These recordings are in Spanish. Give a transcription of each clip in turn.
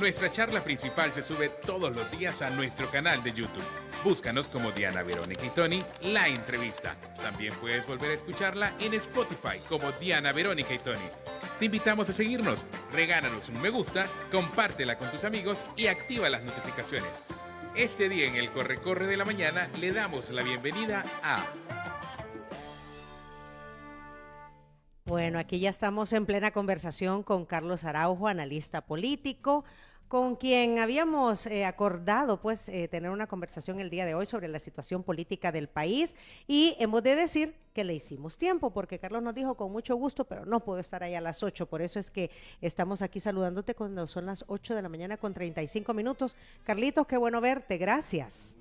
Nuestra charla principal se sube todos los días a nuestro canal de YouTube. Búscanos como Diana Verónica y Tony, la entrevista. También puedes volver a escucharla en Spotify como Diana Verónica y Tony. Te invitamos a seguirnos, regálanos un me gusta, compártela con tus amigos y activa las notificaciones. Este día en el Corre-Corre de la Mañana le damos la bienvenida a... Bueno, aquí ya estamos en plena conversación con Carlos Araujo, analista político, con quien habíamos acordado tener una conversación el día de hoy sobre la situación política del país, y hemos de decir que le hicimos tiempo porque Carlos nos dijo con mucho gusto, pero no puedo estar ahí a las 8, por eso es que estamos aquí saludándote cuando son las 8 de la mañana con 35 minutos. Carlitos, qué bueno verte, gracias.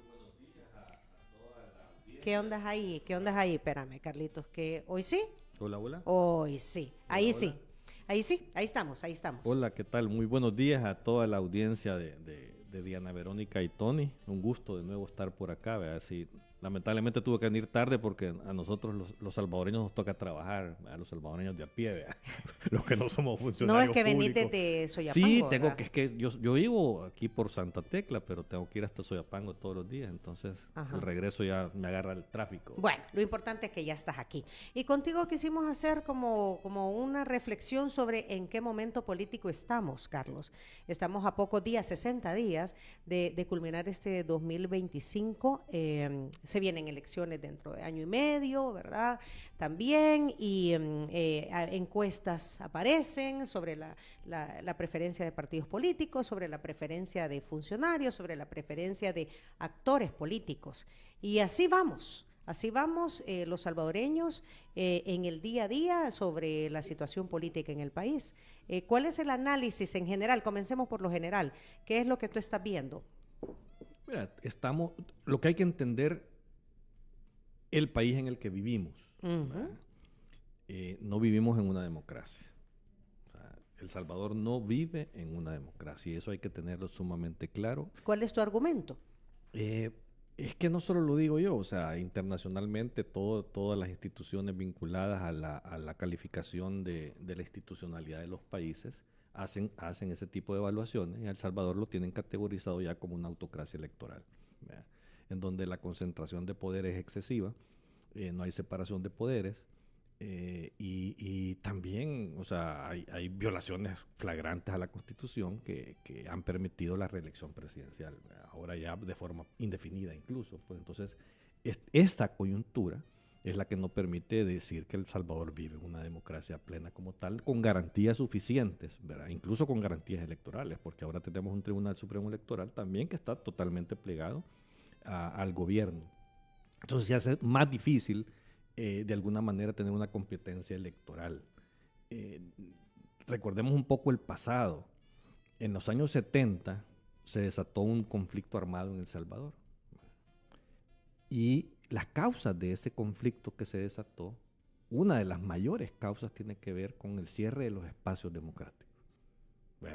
¿Qué ondas ahí? ¿Qué ondas ahí? Espérame, Carlitos, que hoy sí. Hola, hola. Hoy sí, ahí Hola, sí. hola. Ahí sí, ahí estamos, ahí estamos. Hola, ¿qué tal? Muy buenos días a toda la audiencia de Diana Verónica y Tony. Un gusto de nuevo estar por acá. ¿Verdad? Sí, lamentablemente tuve que venir tarde porque a nosotros los salvadoreños nos toca trabajar, a los salvadoreños de a pie, ¿verdad? Los que no somos funcionarios No, es que venís públicos. desde Soyapango, Sí, ¿verdad? es que yo vivo aquí por Santa Tecla, pero tengo que ir hasta Soyapango todos los días, entonces Ajá. el regreso ya me agarra el tráfico. Bueno, lo importante es que ya estás aquí. Y contigo quisimos hacer como una reflexión sobre en qué momento político estamos, Carlos. Estamos a pocos días, 60 días, de culminar este 2025. Se vienen elecciones dentro de año y medio, ¿verdad? También, y encuestas aparecen sobre la preferencia de partidos políticos, sobre la preferencia de funcionarios, sobre la preferencia de actores políticos. Y así vamos los salvadoreños en el día a día sobre la situación política en el país. ¿Cuál es el análisis en general? Comencemos por lo general. ¿Qué es lo que tú estás viendo? Mira, lo que hay que entender, el país en el que vivimos. Uh-huh. No vivimos en una democracia. O sea, El Salvador no vive en una democracia y eso hay que tenerlo sumamente claro. ¿Cuál es tu argumento? Es que no solo lo digo yo, o sea, internacionalmente todas las instituciones vinculadas a la calificación de la institucionalidad de los países hacen ese tipo de evaluaciones y a El Salvador lo tienen categorizado ya como una autocracia electoral, ¿verdad? En donde la concentración de poder es excesiva, no hay separación de poderes. Y también, o sea, hay violaciones flagrantes a la Constitución que han permitido la reelección presidencial, ahora ya de forma indefinida incluso. Pues entonces, esta coyuntura es la que no permite decir que El Salvador vive una democracia plena como tal, con garantías suficientes, ¿verdad? Incluso con garantías electorales, porque ahora tenemos un Tribunal Supremo Electoral también que está totalmente plegado al gobierno. Entonces se hace más difícil de alguna manera tener una competencia electoral. Recordemos un poco el pasado. En los años 70 se desató un conflicto armado en El Salvador. Y las causas de ese conflicto que se desató, una de las mayores causas tiene que ver con el cierre de los espacios democráticos.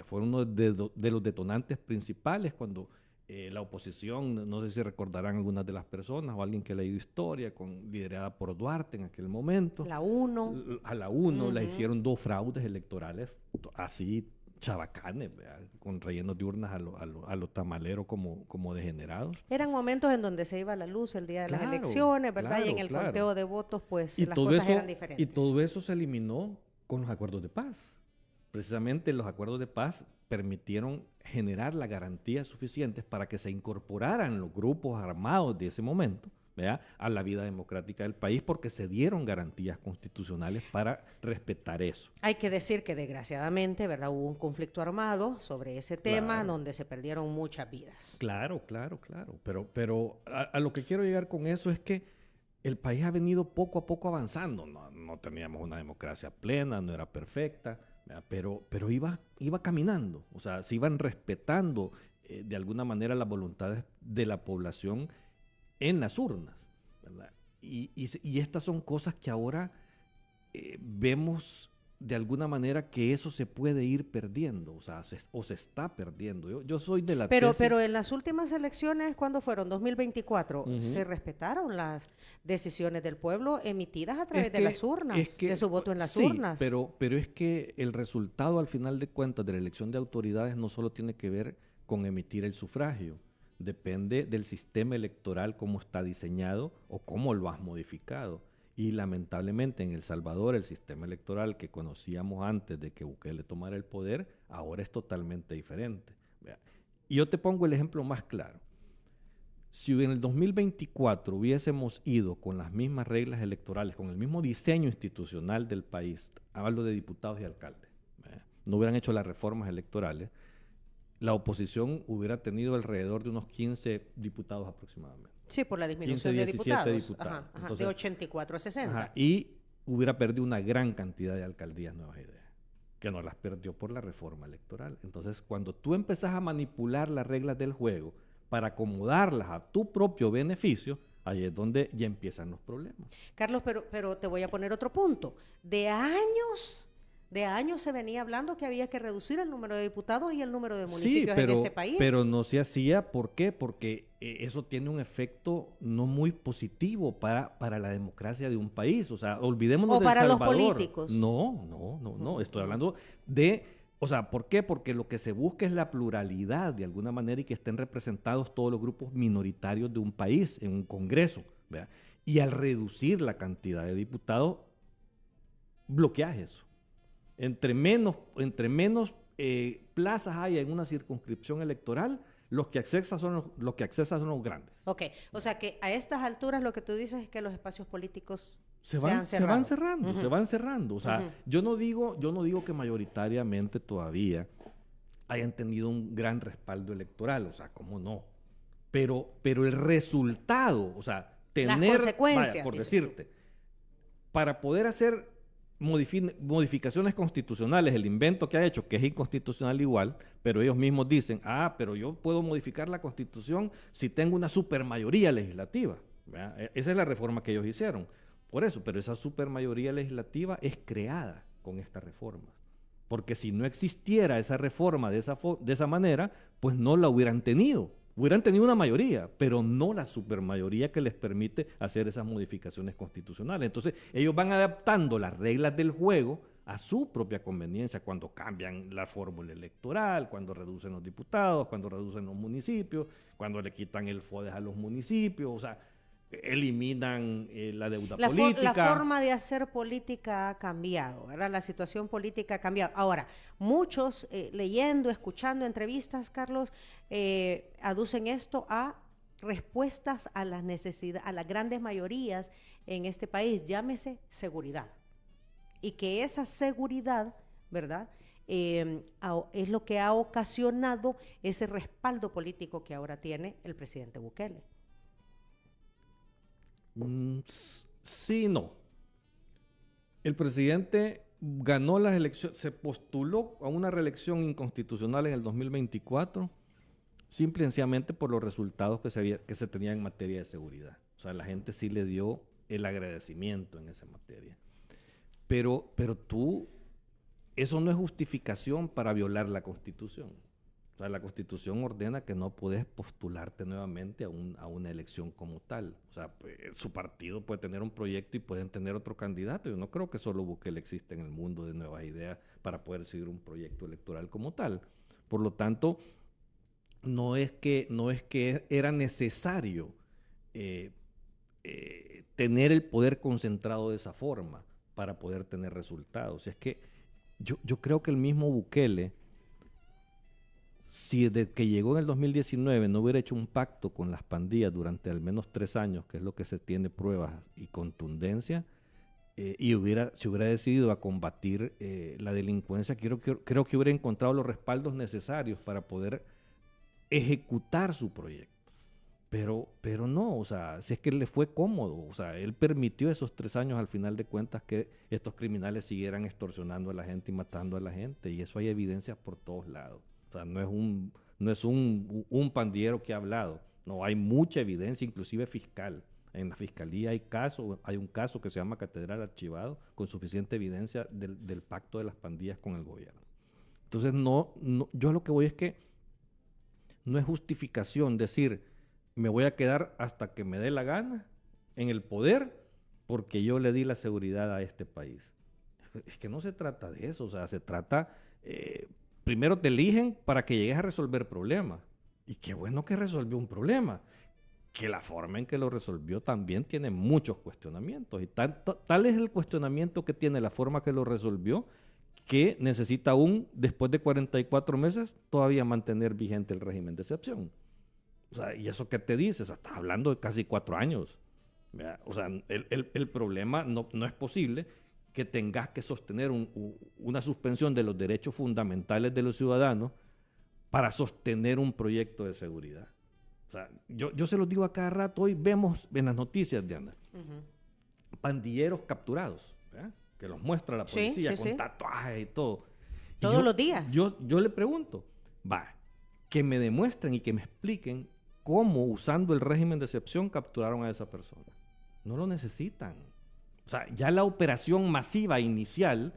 Fue uno de los detonantes principales cuando la oposición, no sé si recordarán algunas de las personas o alguien que ha leído historia, liderada por Duarte en aquel momento. La UNO. A la UNO Uh-huh. le hicieron 2 fraudes electorales, así chabacanes, ¿verdad? Con rellenos de urnas a lo tamalero como degenerados. Eran momentos en donde se iba la luz el día de las Claro, elecciones, ¿verdad? Y en el claro. conteo de votos, pues Y las todo cosas eso, eran diferentes. Y todo eso se eliminó con los acuerdos de paz. Precisamente los acuerdos de paz permitieron generar las garantías suficientes para que se incorporaran los grupos armados de ese momento, ¿verdad?, a la vida democrática del país, porque se dieron garantías constitucionales para respetar eso. Hay que decir que desgraciadamente, ¿verdad?, hubo un conflicto armado sobre ese tema, Claro. donde se perdieron muchas vidas. Claro. Pero a lo que quiero llegar con eso es que el país ha venido poco a poco avanzando. No teníamos una democracia plena, no era perfecta, pero iba caminando. O sea, se iban respetando de alguna manera las voluntades de la población en las urnas, ¿verdad? Y estas son cosas que ahora vemos de alguna manera que eso se puede ir perdiendo, o sea, se está perdiendo. Yo soy de la tesis. Pero en las últimas elecciones, ¿cuándo fueron? 2024, se respetaron las decisiones del pueblo emitidas a través de las urnas, de su voto en las urnas. Pero es que el resultado al final de cuentas de la elección de autoridades no solo tiene que ver con emitir el sufragio, depende del sistema electoral, cómo está diseñado o cómo lo has modificado. Y lamentablemente en El Salvador el sistema electoral que conocíamos antes de que Bukele tomara el poder, ahora es totalmente diferente. Y yo te pongo el ejemplo más claro. Si en el 2024 hubiésemos ido con las mismas reglas electorales, con el mismo diseño institucional del país, hablo de diputados y alcaldes, no hubieran hecho las reformas electorales, la oposición hubiera tenido alrededor de unos 15 diputados aproximadamente. Sí, por la disminución 15, de 17 diputados. Ajá, Entonces, de 84 a 60. Ajá, y hubiera perdido una gran cantidad de alcaldías Nuevas Ideas, que no las perdió por la reforma electoral. Entonces, cuando tú empezás a manipular las reglas del juego para acomodarlas a tu propio beneficio, ahí es donde ya empiezan los problemas. Carlos, pero te voy a poner otro punto. De años se venía hablando que había que reducir el número de diputados y el número de municipios en este país. Pero no se hacía, ¿por qué? Porque eso tiene un efecto no muy positivo para la democracia de un país. O sea, olvidémonos de El Salvador. O para los políticos. No. Estoy hablando de... O sea, ¿por qué? Porque lo que se busca es la pluralidad de alguna manera y que estén representados todos los grupos minoritarios de un país en un congreso, ¿verdad? Y al reducir la cantidad de diputados, bloqueas eso. Entre menos plazas hay en una circunscripción electoral, los que accesan son los grandes. Ok, o sea que a estas alturas lo que tú dices es que los espacios políticos se van cerrando. O sea, yo no digo que mayoritariamente todavía hayan tenido un gran respaldo electoral, o sea, cómo no. Pero el resultado, o sea, tener, las consecuencias, vaya, por decirte, para poder hacer modificaciones constitucionales, el invento que ha hecho, que es inconstitucional igual, pero ellos mismos dicen, pero yo puedo modificar la Constitución si tengo una supermayoría legislativa. ¿Verdad? Esa es la reforma que ellos hicieron. Por eso, pero esa supermayoría legislativa es creada con esta reforma. Porque si no existiera esa reforma de esa manera, pues no la hubieran tenido. Hubieran tenido una mayoría, pero no la supermayoría que les permite hacer esas modificaciones constitucionales. Entonces, ellos van adaptando las reglas del juego a su propia conveniencia cuando cambian la fórmula electoral, cuando reducen los diputados, cuando reducen los municipios, cuando le quitan el FODES a los municipios, o sea, eliminan la deuda política. La forma de hacer política ha cambiado, ¿verdad? La situación política ha cambiado. Ahora, muchos leyendo, escuchando entrevistas, Carlos, aducen esto a respuestas a las necesidades, a las grandes mayorías en este país, llámese seguridad. Y que esa seguridad, ¿verdad?, es lo que ha ocasionado ese respaldo político que ahora tiene el presidente Bukele. Sí, no. El presidente ganó las elecciones, se postuló a una reelección inconstitucional en el 2024, simple y sencillamente por los resultados que se tenían en materia de seguridad. O sea, la gente sí le dio el agradecimiento en esa materia. Pero eso no es justificación para violar la Constitución. O sea, la Constitución ordena que no puedes postularte nuevamente a una elección como tal. O sea, su partido puede tener un proyecto y pueden tener otro candidato. Yo no creo que solo Bukele existe en el mundo de Nuevas Ideas para poder seguir un proyecto electoral como tal. Por lo tanto, no es que era necesario tener el poder concentrado de esa forma para poder tener resultados. Es que yo creo que el mismo Bukele, si desde que llegó en el 2019 no hubiera hecho un pacto con las pandillas durante al menos 3 años, que es lo que se tiene pruebas y contundencia, y se hubiera decidido a combatir la delincuencia, creo que hubiera encontrado los respaldos necesarios para poder ejecutar su proyecto. Pero no, o sea, si es que le fue cómodo, o sea, él permitió esos 3 años al final de cuentas que estos criminales siguieran extorsionando a la gente y matando a la gente, y eso hay evidencias por todos lados. O sea, no es un pandillero que ha hablado, no, hay mucha evidencia, inclusive fiscal. En la fiscalía hay un caso que se llama Catedral archivado con suficiente evidencia del pacto de las pandillas con el gobierno. Entonces, yo lo que voy es que no es justificación decir, me voy a quedar hasta que me dé la gana en el poder porque yo le di la seguridad a este país. Es que no se trata de eso, o sea, se trata, primero te eligen para que llegues a resolver problemas. Y qué bueno que resolvió un problema, que la forma en que lo resolvió también tiene muchos cuestionamientos. Y tal es el cuestionamiento que tiene la forma que lo resolvió, que necesita aún, después de 44 meses, todavía mantener vigente el régimen de excepción. O sea, ¿y eso qué te dice? O sea, estás hablando de casi 4 años. ¿Verdad? O sea, el problema no es posible que tengas que sostener una suspensión de los derechos fundamentales de los ciudadanos para sostener un proyecto de seguridad. O sea, yo se los digo a cada rato, hoy vemos en las noticias, Diana, pandilleros capturados, ¿verdad? Que los muestra la policía con tatuajes y todo. Todos los días. Yo le pregunto, que me demuestren y que me expliquen cómo, usando el régimen de excepción, capturaron a esa persona. No lo necesitan. O sea, ya la operación masiva inicial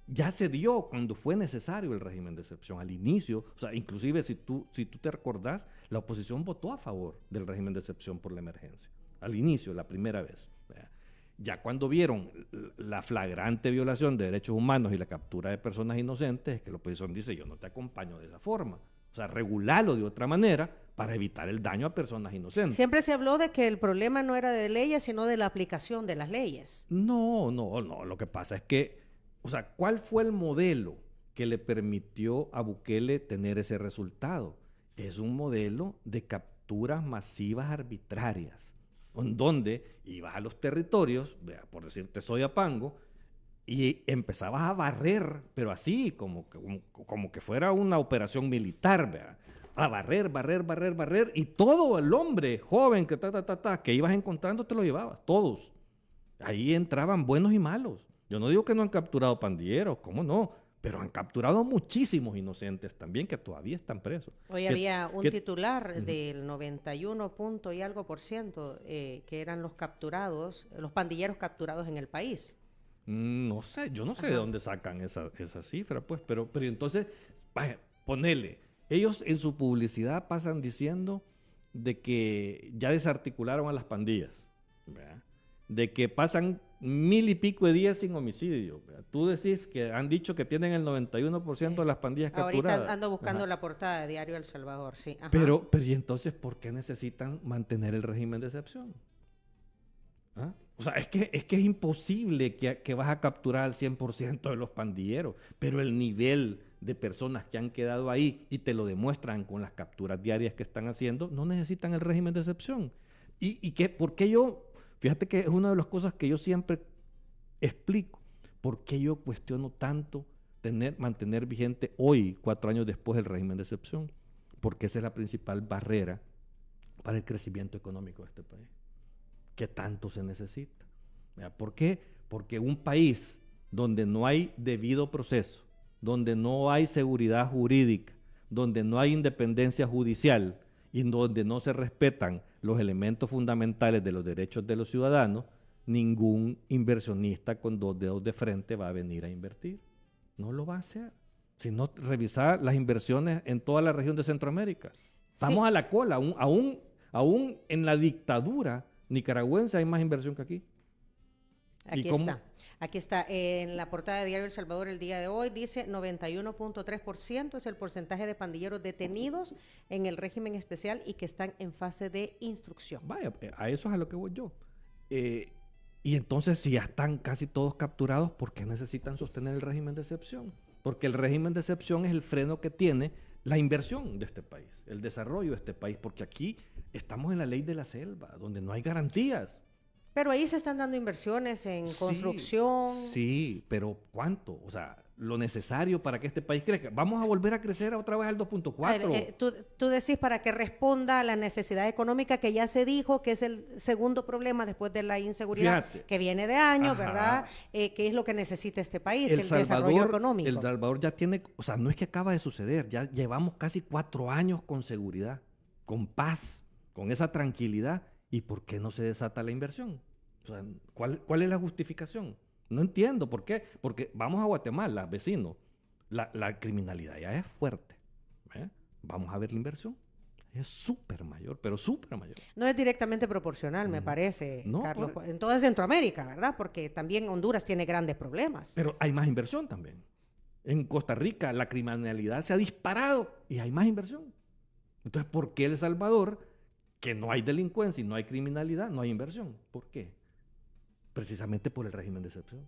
ya se dio cuando fue necesario el régimen de excepción. Al inicio, o sea, inclusive si tú te recordás, la oposición votó a favor del régimen de excepción por la emergencia. Al inicio, la primera vez. ¿Verdad? Ya cuando vieron la flagrante violación de derechos humanos y la captura de personas inocentes, es que la oposición dice, yo no te acompaño de esa forma. O sea, regularlo de otra manera para evitar el daño a personas inocentes. Siempre se habló de que el problema no era de leyes, sino de la aplicación de las leyes. No. Lo que pasa es que, o sea, ¿cuál fue el modelo que le permitió a Bukele tener ese resultado? Es un modelo de capturas masivas arbitrarias, en donde ibas a los territorios, por decirte Soyapango, y empezabas a barrer, pero así, como que fuera una operación militar, ¿verdad? A barrer, y todo el hombre joven que ibas encontrando te lo llevabas, todos. Ahí entraban buenos y malos. Yo no digo que no han capturado pandilleros, ¿cómo no? Pero han capturado muchísimos inocentes también que todavía están presos. Hoy había un titular del 91 punto y algo por ciento que eran los pandilleros capturados en el país. No sé, yo no sé de dónde sacan esa cifra, pues, pero entonces, vaya, ponele, ellos en su publicidad pasan diciendo de que ya desarticularon a las pandillas, ¿verdad? De que pasan 1000 y pico de días sin homicidio. ¿Verdad? Tú decís que han dicho que tienen el 91% de las pandillas capturadas. Ahorita ando buscando la portada de Diario El Salvador, sí. Ajá. Pero ¿y entonces por qué necesitan mantener el régimen de excepción? ¿Ah? O sea, es que es imposible que vas a capturar al 100% de los pandilleros, pero el nivel de personas que han quedado ahí y te lo demuestran con las capturas diarias que están haciendo, no necesitan el régimen de excepción. ¿Por qué yo? Fíjate que es una de las cosas que yo siempre explico. ¿Por qué yo cuestiono tanto mantener vigente hoy, 4 años después, el régimen de excepción? Porque esa es la principal barrera para el crecimiento económico de este país. ¿Qué tanto se necesita? ¿Por qué? Porque un país donde no hay debido proceso, donde no hay seguridad jurídica, donde no hay independencia judicial y donde no se respetan los elementos fundamentales de los derechos de los ciudadanos, ningún inversionista con 2 dedos de frente va a venir a invertir. No lo va a hacer. Si no, revisar las inversiones en toda la región de Centroamérica. Estamos a la cola, aún en la dictadura nicaragüense hay más inversión que aquí. Aquí está. En la portada de Diario El Salvador el día de hoy dice 91.3% es el porcentaje de pandilleros detenidos en el régimen especial y que están en fase de instrucción. Vaya, a eso es a lo que voy yo. Y entonces, si ya están casi todos capturados, ¿por qué necesitan sostener el régimen de excepción? Porque el régimen de excepción es el freno que tiene la inversión de este país, el desarrollo de este país, porque aquí estamos en la ley de la selva, donde no hay garantías. Pero ahí se están dando inversiones en construcción. Sí, pero ¿cuánto? O sea, lo necesario para que este país crezca. Vamos a volver a crecer otra vez al 2.4. Tú decís para que responda a la necesidad económica que ya se dijo, que es el segundo problema después de la inseguridad. Fíjate, que viene de años, ¿verdad? ¿Qué es lo que necesita este país? El desarrollo económico. El Salvador ya tiene, o sea, no es que acaba de suceder, ya llevamos casi 4 años con seguridad, con paz, con esa tranquilidad. ¿Y por qué no se desata la inversión? O sea, ¿cuál es la justificación? No entiendo por qué. Porque vamos a Guatemala, vecino. La criminalidad ya es fuerte. ¿Eh? Vamos a ver la inversión. Es súper mayor, pero súper mayor. No es directamente proporcional, me parece, No, Carlos, en toda Centroamérica, ¿verdad? Porque también Honduras tiene grandes problemas. Pero hay más inversión también. En Costa Rica la criminalidad se ha disparado y hay más inversión. Entonces, ¿por qué El Salvador, que no hay delincuencia y no hay criminalidad, no hay inversión? ¿Por qué? Precisamente por el régimen de excepción.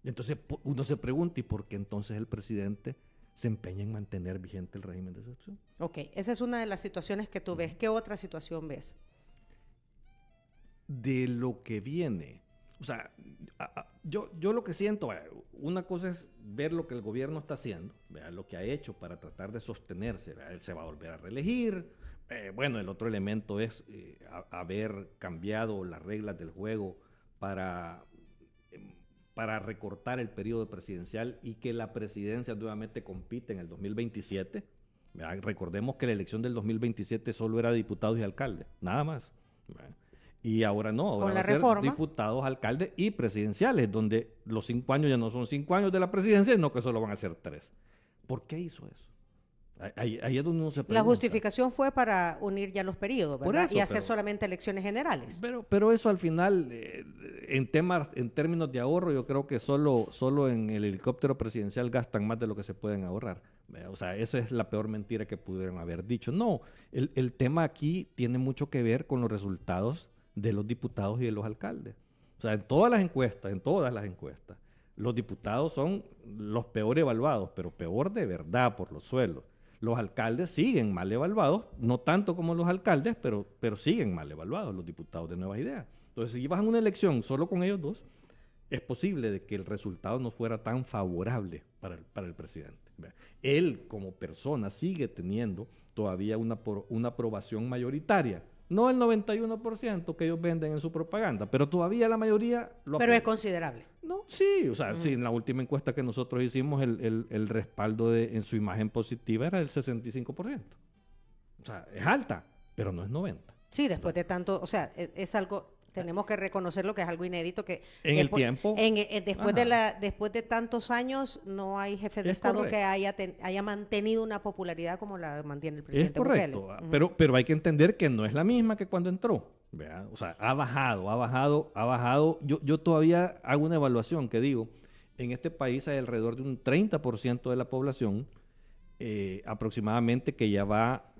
Entonces uno se pregunta, ¿y por qué entonces el presidente se empeña en mantener vigente el régimen de excepción? Ok, esa es una de las situaciones que tú ves. ¿Qué otra situación ves? De lo que viene. O sea, yo lo que siento, una cosa es ver lo que el gobierno está haciendo, ¿verdad? Lo que ha hecho para tratar de sostenerse, ¿verdad? Él se va a volver a reelegir. Bueno, el otro elemento es haber cambiado las reglas del juego para recortar el periodo presidencial y que la presidencia nuevamente compite en el 2027. ¿Verdad? Recordemos que la elección del 2027 solo era diputados y alcaldes, nada más. ¿Verdad? Y ahora no, ahora Con la va a ser reforma, diputados, alcaldes y presidenciales, donde los 5 años ya no son 5 años de la presidencia, sino que solo van a ser 3. ¿Por qué hizo eso? Ahí es donde uno se pregunta. La justificación fue para unir ya los periodos, ¿verdad? Por eso, y hacer pero- solamente elecciones generales. Pero eso al final, en términos de ahorro, yo creo que solo en el helicóptero presidencial gastan más de lo que se pueden ahorrar. O sea, esa es la peor mentira que pudieron haber dicho. No, el tema aquí tiene mucho que ver con los resultados de los diputados y de los alcaldes. O sea, en todas las encuestas, los diputados son los peor evaluados, pero peor de verdad por los sueldos. Los alcaldes siguen mal evaluados, no tanto como los alcaldes, pero siguen mal evaluados los diputados de Nuevas Ideas. Entonces, si vas a una elección solo con ellos dos, es posible de que el resultado no fuera tan favorable para el presidente. ¿Ve? Él, como persona, sigue teniendo todavía una aprobación mayoritaria. No el 91% que ellos venden en su propaganda, pero todavía la mayoría lo Pero es apoya. considerable. No, sí, o sea, sí, en la última encuesta que nosotros hicimos, el respaldo en su imagen positiva era del 65%. O sea, es alta, pero no es 90%. Sí, después de tanto, o sea, es algo, tenemos que reconocerlo que es algo inédito que En el tiempo, después de tantos años no hay jefe de Es Estado correcto. que haya mantenido una popularidad como la mantiene el es presidente correcto, Bukele. pero hay que entender que no es la misma que cuando entró. ¿Verdad? O sea, ha bajado. Yo todavía hago una evaluación que digo, en este país hay alrededor de un 30% de la población aproximadamente que ya va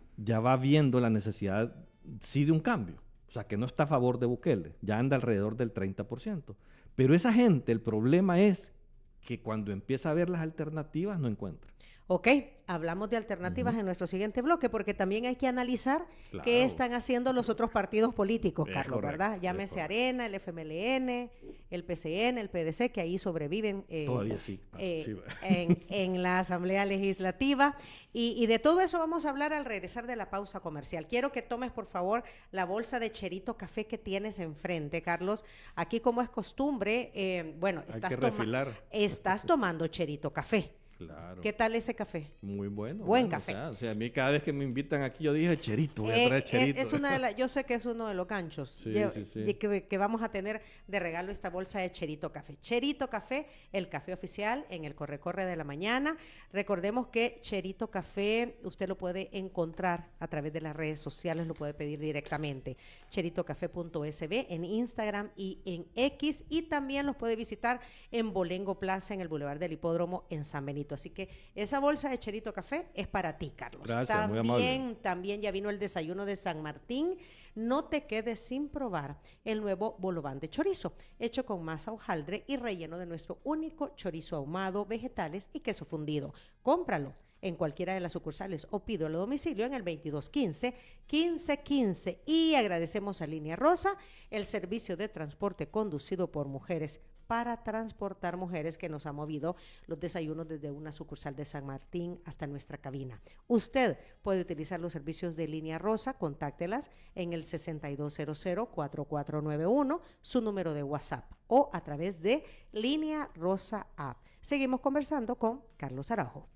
viendo la necesidad, sí, de un cambio. O sea, que no está a favor de Bukele, ya anda alrededor del 30%. Pero esa gente, el problema es que cuando empieza a ver las alternativas no encuentra. Ok, hablamos de alternativas en nuestro siguiente bloque, porque también hay que analizar Claro. qué están haciendo los otros partidos políticos, Es Carlos, correcto, ¿verdad? es Llámese correcto. Arena, el FMLN, el PCN, el PDC, que ahí sobreviven Todavía sí. Sí. en la Asamblea Legislativa. Y de todo eso vamos a hablar al regresar de la pausa comercial. Quiero que tomes, por favor, la bolsa de Cherito Café que tienes enfrente, Carlos. Aquí, como es costumbre, bueno, Hay que refilar. estás tomando Cherito Café. Claro. ¿Qué tal ese café? Muy bueno. Buen bueno, café. O sea, a mí cada vez que me invitan aquí yo dije Cherito, voy a traer Cherito. Es una de yo sé que es uno de los ganchos Sí, sí. Que vamos a tener de regalo esta bolsa de Cherito Café. Cherito Café, el café oficial en el Corre de la Mañana. Recordemos que Cherito Café usted lo puede encontrar a través de las redes sociales, lo puede pedir directamente. cheritocafé.sb en Instagram y en X, y también los puede visitar en Bolengo Plaza en el Boulevard del Hipódromo en San Benito. Así que esa bolsa de Cherito Café es para ti, Carlos. Gracias, muy amable. También ya vino el desayuno de San Martín. No te quedes sin probar el nuevo bolobán de chorizo, hecho con masa hojaldre y relleno de nuestro único chorizo ahumado, vegetales y queso fundido. Cómpralo en cualquiera de las sucursales o pídelo a domicilio en el 2215-1515. Y agradecemos a Línea Rosa, el servicio de transporte conducido por mujeres para transportar mujeres, que nos ha movido los desayunos desde una sucursal de San Martín hasta nuestra cabina. Usted puede utilizar los servicios de Línea Rosa, contáctelas en el 6200-4491, su número de WhatsApp, o a través de Línea Rosa App. Seguimos conversando con Carlos Araujo.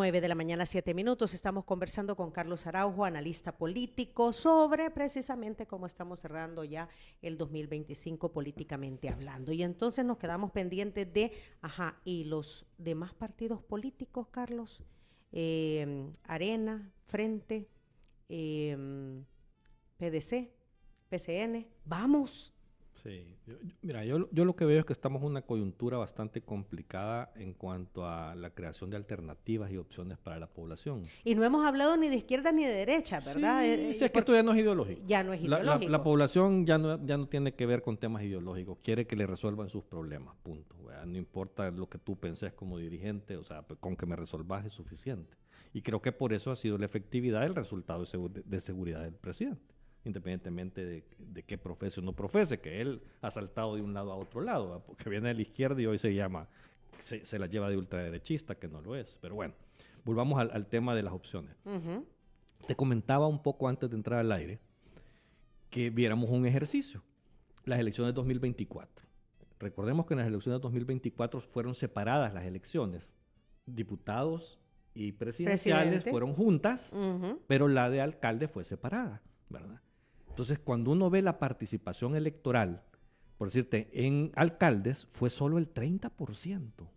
9 de la mañana, 7 minutos. Estamos conversando con Carlos Araujo, analista político, sobre precisamente cómo estamos cerrando ya el 2025 políticamente hablando. Y entonces nos quedamos pendientes de, y los demás partidos políticos, Carlos, Arena, Frente, PDC, PCN, vamos. Sí, mira, yo lo que veo es que estamos en una coyuntura bastante complicada en cuanto a la creación de alternativas y opciones para la población. Y no hemos hablado ni de izquierda ni de derecha, ¿verdad? Sí, es que esto ya no es ideológico. Ya no es ideológico. La población ya no tiene que ver con temas ideológicos, quiere que le resuelvan sus problemas, punto. No importa lo que tú penses como dirigente, o sea, con que me resolvas es suficiente. Y creo que por eso ha sido la efectividad del resultado de seguridad del presidente, independientemente de qué profese o no profese, que él ha saltado de un lado a otro lado, ¿verdad? Porque viene de la izquierda y hoy se la lleva de ultraderechista, que no lo es. Pero bueno, volvamos al tema de las opciones. Te comentaba un poco antes de entrar al aire que viéramos un ejercicio, las elecciones 2024. Recordemos que en las elecciones 2024 fueron separadas las elecciones, diputados y presidenciales fueron juntas, pero la de alcalde fue separada, ¿verdad? Entonces, cuando uno ve la participación electoral, por decirte, en alcaldes fue solo el 30%.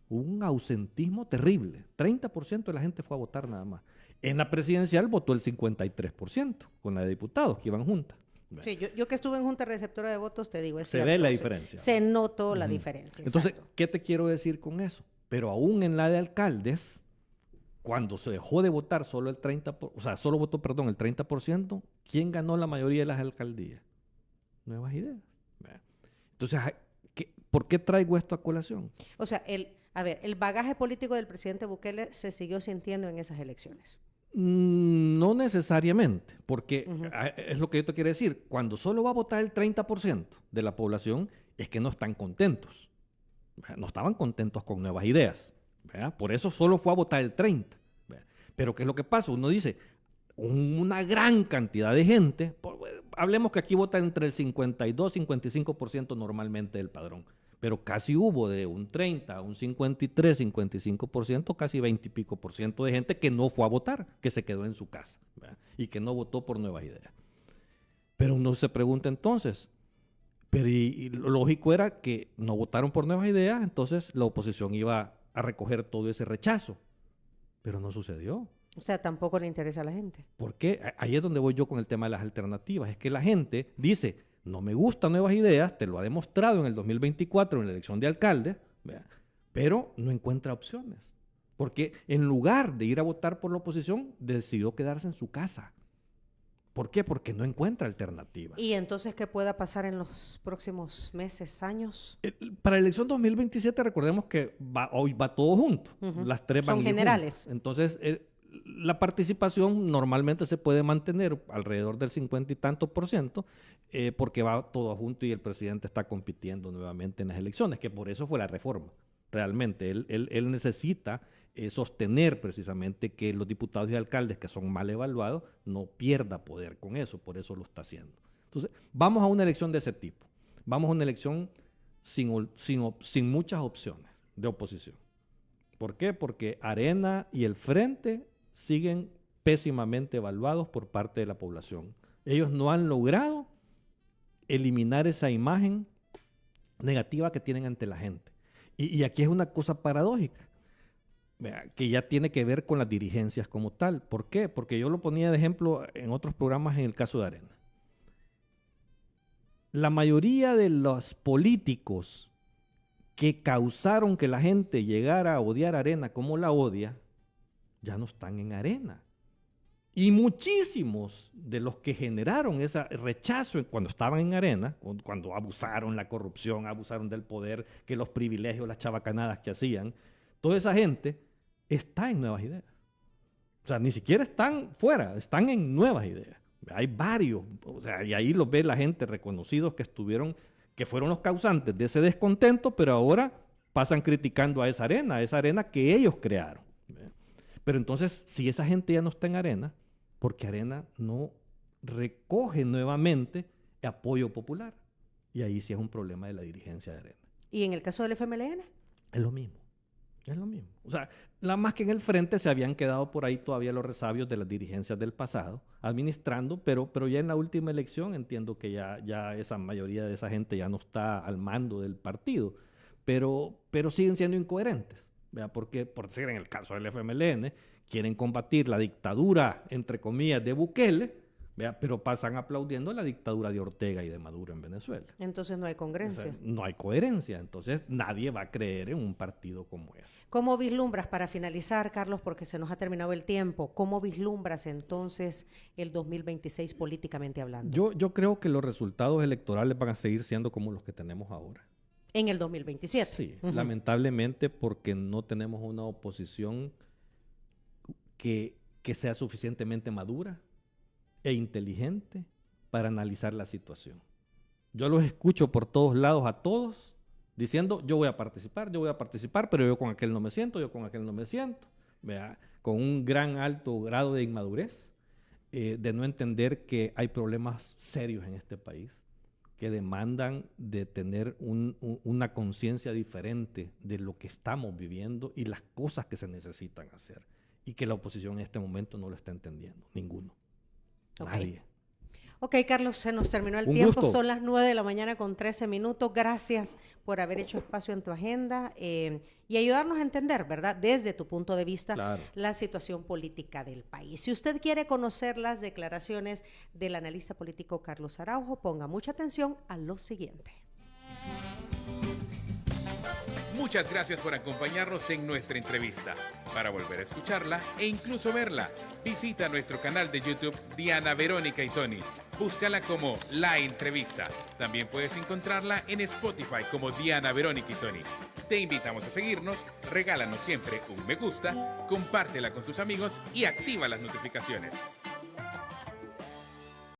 Hubo un ausentismo terrible. 30% de la gente fue a votar nada más. En la presidencial votó el 53%, con la de diputados, que iban juntas. Sí, yo que estuve en junta receptora de votos, te digo, es cierto. Se ve la diferencia. Se notó la diferencia. Entonces, ¿qué te quiero decir con eso? Pero aún en la de alcaldes, cuando se dejó de votar solo el 30%, o sea, solo votó, perdón, el 30%, ¿quién ganó la mayoría de las alcaldías? Nuevas Ideas. Entonces, ¿por qué traigo esto a colación? O sea, el bagaje político del presidente Bukele se siguió sintiendo en esas elecciones. No necesariamente, porque es lo que yo te quiero decir. Cuando solo va a votar el 30% de la población, es que no están contentos. No estaban contentos con Nuevas Ideas. ¿Verdad? Por eso solo fue a votar el 30%. ¿Verdad? Pero ¿qué es lo que pasa? Uno dice, una gran cantidad de gente, hablemos que aquí vota entre el 52 y 55% normalmente del padrón, pero casi hubo de un 30 a un 53, 55%, casi 20 y pico por ciento de gente que no fue a votar, que se quedó en su casa, ¿verdad? Y que no votó por Nuevas Ideas. Pero uno se pregunta entonces, y lo lógico era que no votaron por Nuevas Ideas, entonces la oposición iba a recoger todo ese rechazo, pero no sucedió. O sea, tampoco le interesa a la gente. ¿Por qué? Ahí es donde voy yo con el tema de las alternativas. Es que la gente dice, no me gustan Nuevas Ideas, te lo ha demostrado en el 2024 en la elección de alcalde, ¿verdad? Pero no encuentra opciones. Porque en lugar de ir a votar por la oposición, decidió quedarse en su casa. ¿Por qué? Porque no encuentra alternativas. ¿Y entonces qué pueda pasar en los próximos meses, años? Para la elección 2027, recordemos que hoy va todo junto. Las tres van Son generales. Juntas. Entonces, la participación normalmente se puede mantener alrededor del 50 y tantos %, porque va todo junto y el presidente está compitiendo nuevamente en las elecciones, que por eso fue la reforma. Realmente, él necesita sostener precisamente que los diputados y alcaldes que son mal evaluados no pierda poder con eso, por eso lo está haciendo. Entonces, vamos a una elección de ese tipo. Vamos a una elección sin muchas opciones de oposición. ¿Por qué? Porque Arena y el Frente siguen pésimamente evaluados por parte de la población. Ellos no han logrado eliminar esa imagen negativa que tienen ante la gente. Y aquí es una cosa paradójica, vea, que ya tiene que ver con las dirigencias como tal. ¿Por qué? Porque yo lo ponía de ejemplo en otros programas en el caso de Arena. La mayoría de los políticos que causaron que la gente llegara a odiar a Arena como la odia, ya no están en Arena. Y muchísimos de los que generaron ese rechazo cuando estaban en Arena, cuando abusaron la corrupción, abusaron del poder, que los privilegios, las chabacanadas que hacían, toda esa gente está en Nuevas Ideas. O sea, ni siquiera están fuera, están en Nuevas Ideas. Hay varios, o sea, y ahí los ve la gente reconocidos que estuvieron, que fueron los causantes de ese descontento, pero ahora pasan criticando a esa arena que ellos crearon. Pero entonces, si esa gente ya no está en Arena, porque Arena no recoge nuevamente apoyo popular. Y ahí sí es un problema de la dirigencia de Arena. ¿Y en el caso del FMLN? Es lo mismo. Es lo mismo. O sea, nada más que en el frente se habían quedado por ahí todavía los resabios de las dirigencias del pasado, administrando, pero ya en la última elección entiendo que ya esa mayoría de esa gente ya no está al mando del partido, pero siguen siendo incoherentes. ¿Vea? Porque, por ser en el caso del FMLN, quieren combatir la dictadura, entre comillas, de Bukele, ¿vea? Pero pasan aplaudiendo la dictadura de Ortega y de Maduro en Venezuela. Entonces no hay congruencia. O sea, no hay coherencia, entonces nadie va a creer en un partido como ese. ¿Cómo vislumbras, para finalizar, Carlos, porque se nos ha terminado el tiempo, cómo vislumbras entonces el 2026 políticamente hablando? Yo creo que los resultados electorales van a seguir siendo como los que tenemos ahora. En el 2027. Sí, lamentablemente porque no tenemos una oposición que sea suficientemente madura e inteligente para analizar la situación. Yo los escucho por todos lados a todos diciendo yo voy a participar, pero yo con aquel no me siento, ¿vea? Con un gran alto grado de inmadurez, de no entender que hay problemas serios en este país que demandan de tener una conciencia diferente de lo que estamos viviendo y las cosas que se necesitan hacer. Y que la oposición en este momento no lo está entendiendo, ninguno. Nadie. Ok, Carlos, se nos terminó el Un tiempo, gusto. son las 9:13 a.m. Gracias por haber hecho espacio en tu agenda y ayudarnos a entender, ¿verdad?, desde tu punto de vista, Claro. la situación política del país. Si usted quiere conocer las declaraciones del analista político Carlos Araujo, ponga mucha atención a lo siguiente. Muchas gracias por acompañarnos en nuestra entrevista. Para volver a escucharla e incluso verla, visita nuestro canal de YouTube Diana Verónica y Tony. Búscala como La Entrevista. También puedes encontrarla en Spotify como Diana Verónica y Tony. Te invitamos a seguirnos, regálanos siempre un me gusta, compártela con tus amigos y activa las notificaciones.